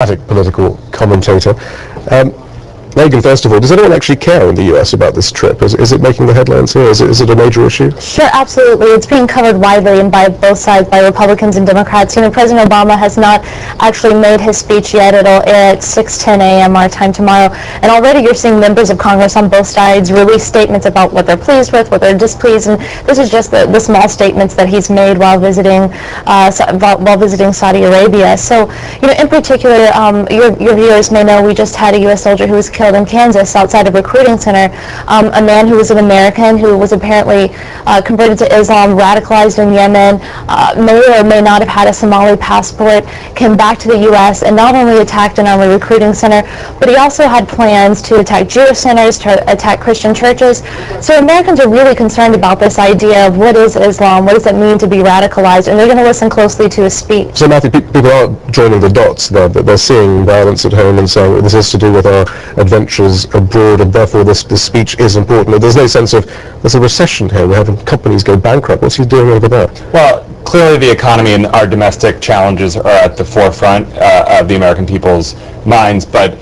political commentator. Megan, first of all, does anyone actually care in the US about this trip? Is it making the headlines here? Is it a major issue? Sure, absolutely. It's being covered widely and by both sides, by Republicans and Democrats. You know, President Obama has not actually made his speech yet. It'll air at 6:10 a.m. our time tomorrow. And already you're seeing members of Congress on both sides release statements about what they're pleased with, what they're displeased. And this is just the small statements that he's made while visiting Saudi Arabia. So, you know, in particular, your viewers may know we just had a U.S. soldier who was killed in Kansas outside a recruiting center, a man who was an American who was apparently converted to Islam, radicalized in Yemen, may or may not have had a Somali passport, came back to the U.S. and not only attacked an army recruiting center, but he also had plans to attack Jewish centers, to attack Christian churches. So Americans are really concerned about this idea of what is Islam, what does it mean to be radicalized, and they're going to listen closely to his speech. So Matthew, people are joining the dots there, that they're seeing violence at home and saying this is to do with our adventures abroad, and therefore this speech is important. There's no sense of there's a recession here, we're having companies go bankrupt. What's he doing over there? Well, clearly the economy and our domestic challenges are at the forefront of the American people's minds, but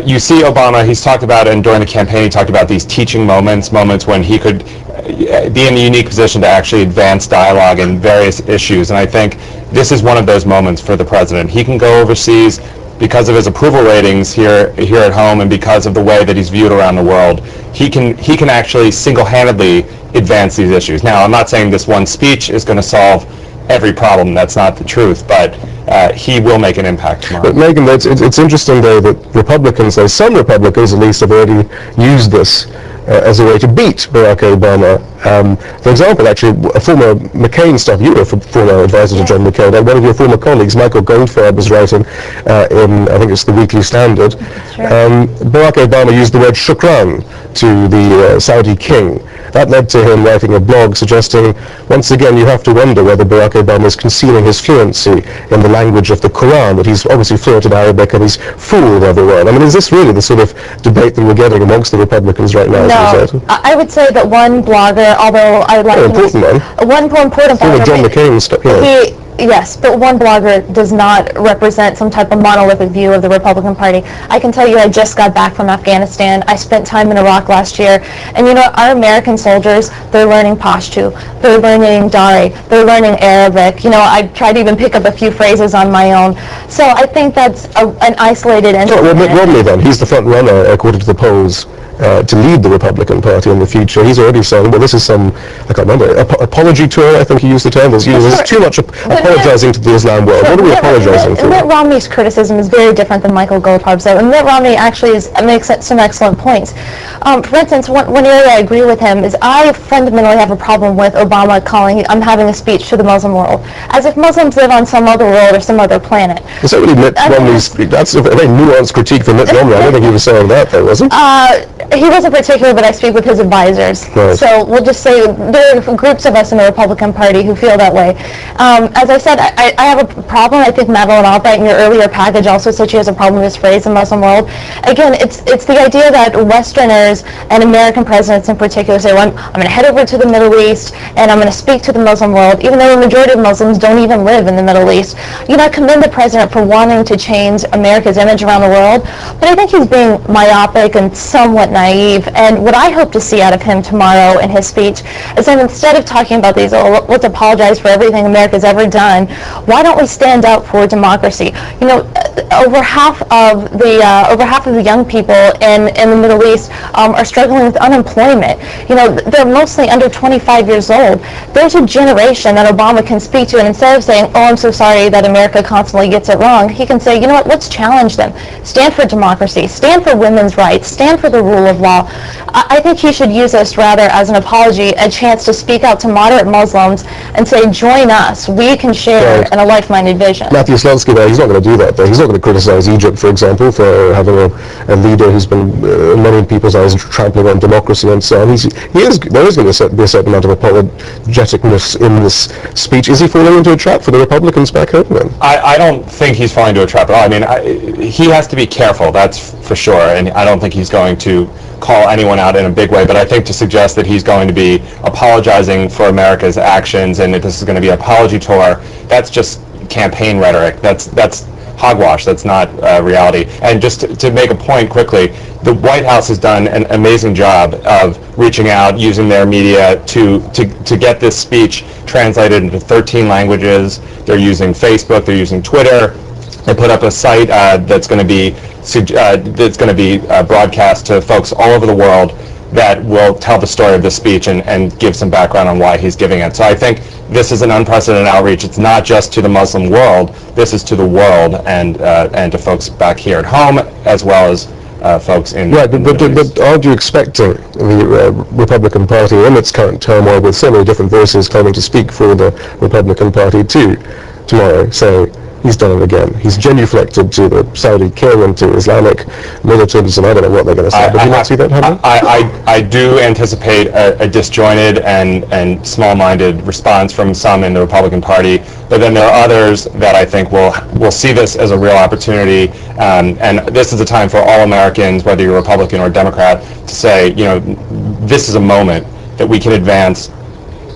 you see Obama, he's talked about, and during the campaign he talked about these teaching moments when he could be in a unique position to actually advance dialogue in various issues, and I think this is one of those moments for the president. He can go overseas because of his approval ratings here at home, and because of the way that he's viewed around the world. He can actually single-handedly advance these issues. Now, I'm not saying this one speech is going to solve every problem. That's not the truth, but he will make an impact tomorrow. But Megan, it's interesting though that Republicans, some Republicans at least, have already used this as a way to beat Barack Obama. For example, actually, a former McCain staff, you were a former advisor to John McCain, one of your former colleagues, Michael Goldfarb, was writing in, I think it's the Weekly Standard, Barack Obama used the word shukran to the Saudi king. That led to him writing a blog suggesting, once again, you have to wonder whether Barack Obama is concealing his fluency in the language of the Quran, that he's obviously fluent in Arabic and he's fooled everyone. I mean, is this really the sort of debate that we're getting amongst the Republicans right now? No, I would say that one blogger, although I would like one important blogger, John McCain stuff. Yeah. Yes, but one blogger does not represent some type of monolithic view of the Republican Party. I can tell you I just got back from Afghanistan. I spent time in Iraq last year. And you know, our American soldiers, they're learning Pashto, they're learning Dari, they're learning Arabic. You know, I tried to even pick up a few phrases on my own. So I think that's an isolated incident. Well, Mitt Romney then, he's the front runner according to the polls to lead the Republican Party in the future. He's already saying, well, this is some, I can't remember, apology tour, I think he used the term. There's too much apologizing to the Islam world. What are we apologizing for? Mitt Romney's criticism is very different than Michael Goldfarb's, though. And Mitt Romney actually makes some excellent points. For instance, one area I agree with him is I fundamentally have a problem with Obama calling, I'm having a speech to the Muslim world, as if Muslims live on some other world or some other planet. Is that really Mitt Romney's, that's a very nuanced critique for Mitt Romney. I don't think he was saying that, though, was he? He wasn't particular, but I speak with his advisors. Right. So we'll just say there are groups of us in the Republican Party who feel that way. As I said, I have a problem. I think Madeline Albright in your earlier package also said she has a problem with this phrase, the Muslim world. Again, it's the idea that Westerners and American presidents in particular say, well, I'm going to head over to the Middle East and I'm going to speak to the Muslim world, even though the majority of Muslims don't even live in the Middle East. You know, I commend the president for wanting to change America's image around the world, but I think he's being myopic and somewhat naive. And what I hope to see out of him tomorrow in his speech is that instead of talking about these, oh, let's apologize for everything America's ever done, why don't we stand up for democracy? You know, over half of the young people in the Middle East are struggling with unemployment. You know, they're mostly under 25 years old. There's a generation that Obama can speak to, and instead of saying, oh, I'm so sorry that America constantly gets it wrong, he can say, you know what, let's challenge them. Stand for democracy, stand for women's rights, stand for the rule of law. I think he should use this rather as an apology, a chance to speak out to moderate Muslims and say, join us, we can share in a like-minded vision. Matthew Slutsky there, he's not going to do that though. He's not going to criticize Egypt, for example, for having a leader who's been, in many people's eyes, trampling on democracy and so on. There is going to be a certain amount of apologeticness in this speech. Is he falling into a trap for the Republicans back home then? I don't think he's falling into a trap at all. I mean, he has to be careful, that's for sure, and I don't think he's going to call anyone out in a big way, but I think to suggest that he's going to be apologizing for America's actions and that this is going to be an apology tour, that's just campaign rhetoric. That's hogwash. That's not reality. And just to make a point quickly, the White House has done an amazing job of reaching out, using their media to get this speech translated into 13 languages. They're using Facebook, they're using Twitter. They put up a site that's going to be broadcast to folks all over the world that will tell the story of this speech and give some background on why he's giving it. So I think this is an unprecedented outreach. It's not just to the Muslim world. This is to the world and to folks back here at home, as well as folks in right, in the Middle East. but aren't you expecting the Republican Party in its current turmoil, with so many different voices claiming to speak for the Republican Party too, tomorrow say, he's done it again. He's genuflected to the Saudi king and to Islamic militants, and I don't know what they're going to say. But do you not see that happening? I do anticipate a disjointed and small-minded response from some in the Republican Party, but then there are others that I think will see this as a real opportunity, and this is a time for all Americans, whether you're Republican or Democrat, to say, you know, this is a moment that we can advance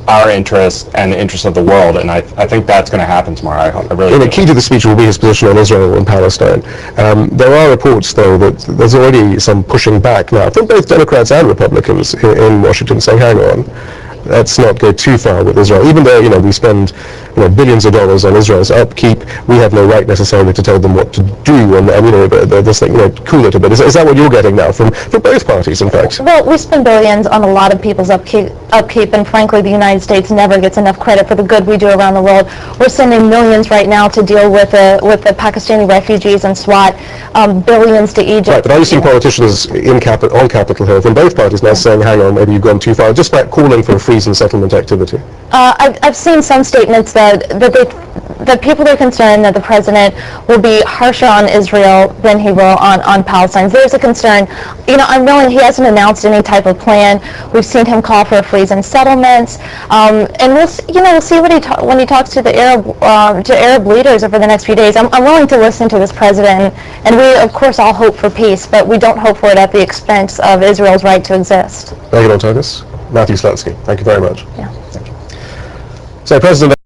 our interests and the interests of the world, and I think that's going to happen tomorrow. I really do. The key to the speech will be his position on Israel and Palestine. There are reports, though, that there's already some pushing back now from both Democrats and Republicans in Washington, saying, hang on, let's not go too far with Israel. Even though, you know, we spend billions of dollars on Israel's upkeep, we have no right necessarily to tell them what to do, and this thing, cool it a bit. Is that what you're getting now from both parties, in fact? Well, we spend billions on a lot of people's upkeep, and frankly, the United States never gets enough credit for the good we do around the world. We're sending millions right now to deal with the Pakistani refugees and SWAT, billions to Egypt. Right, but are you seeing politicians on Capitol Hill from both parties now saying, hang on, maybe you've gone too far, just like calling for a freeze and settlement activity? I've seen some statements that people are concerned that the president will be harsher on Israel than he will on Palestine. There's a concern. I'm willing. He hasn't announced any type of plan. We've seen him call for a freeze in settlements, and we'll see what when he talks to the Arab leaders over the next few days. I'm willing to listen to this president, and we of course all hope for peace, but we don't hope for it at the expense of Israel's right to exist. Thank you, Matthew Slutsky. Thank you very much. Yeah. So, President.